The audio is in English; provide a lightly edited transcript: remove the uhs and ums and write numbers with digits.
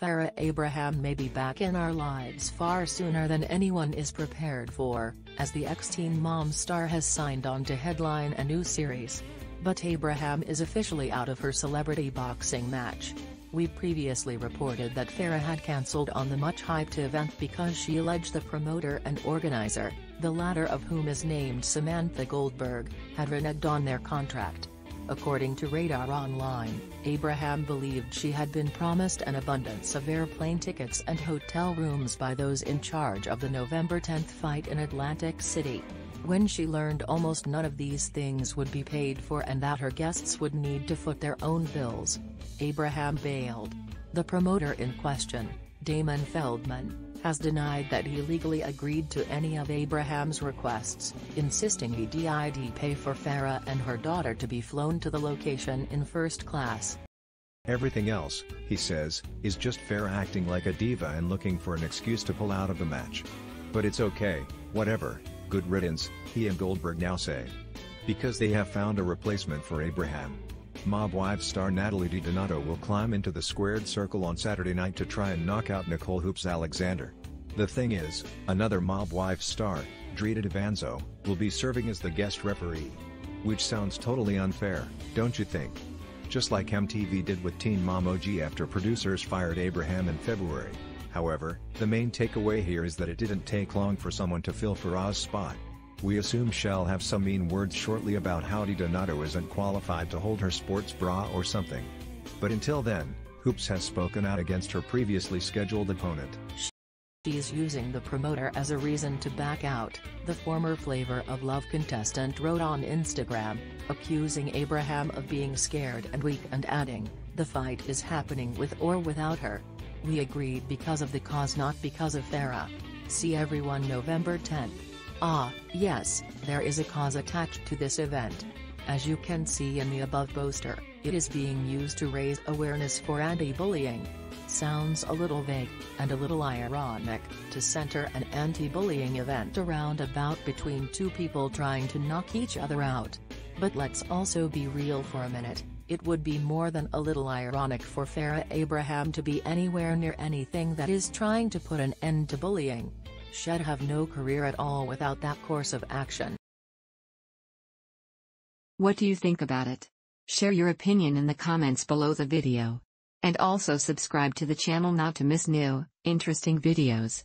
Farrah Abraham may be back in our lives far sooner than anyone is prepared for, as the ex-Teen Mom star has signed on to headline a new series. But Abraham is officially out of her celebrity boxing match. We previously reported that Farrah had cancelled on the much-hyped event because she alleged the promoter and organizer, the latter of whom is named Samantha Goldberg, had reneged on their contract. According to Radar Online, Abraham believed she had been promised an abundance of airplane tickets and hotel rooms by those in charge of the November 10 fight in Atlantic City. When she learned almost none of these things would be paid for and that her guests would need to foot their own bills, Abraham bailed. The promoter in question, Damon Feldman, has denied that he legally agreed to any of Abraham's requests, insisting he did pay for Farrah and her daughter to be flown to the location in first class. Everything else, he says, is just Farrah acting like a diva and looking for an excuse to pull out of the match. But it's okay, whatever, good riddance, he and Goldberg now say. Because they have found a replacement for Abraham. Mob Wives star Natalie DiDonato will climb into the squared circle on Saturday night to try and knock out Nicole Hoopz Alexander. The thing is, another Mob Wives star, Drita Devanzo, will be serving as the guest referee. Which sounds totally unfair, don't you think? Just like MTV did with Teen Mom OG after producers fired Abraham in February. However, the main takeaway here is that it didn't take long for someone to fill Farrah's spot. We assume she'll have some mean words shortly about how DiDonato isn't qualified to hold her sports bra or something. But until then, Hoopz has spoken out against her previously scheduled opponent. She's using the promoter as a reason to back out, the former Flavor of Love contestant wrote on Instagram, accusing Abraham of being scared and weak and adding, "The fight is happening with or without her. We agreed because of the cause, not because of Farrah. See everyone November 10th. Ah, yes, there is a cause attached to this event. As you can see in the above poster, it is being used to raise awareness for anti-bullying. Sounds a little vague, and a little ironic, to center an anti-bullying event around a bout between two people trying to knock each other out. But let's also be real for a minute, it would be more than a little ironic for Farrah Abraham to be anywhere near anything that is trying to put an end to bullying. She'd have no career at all without that course of action." What do you think about it? Share your opinion in the comments below the video. And also subscribe to the channel not to miss new, interesting videos.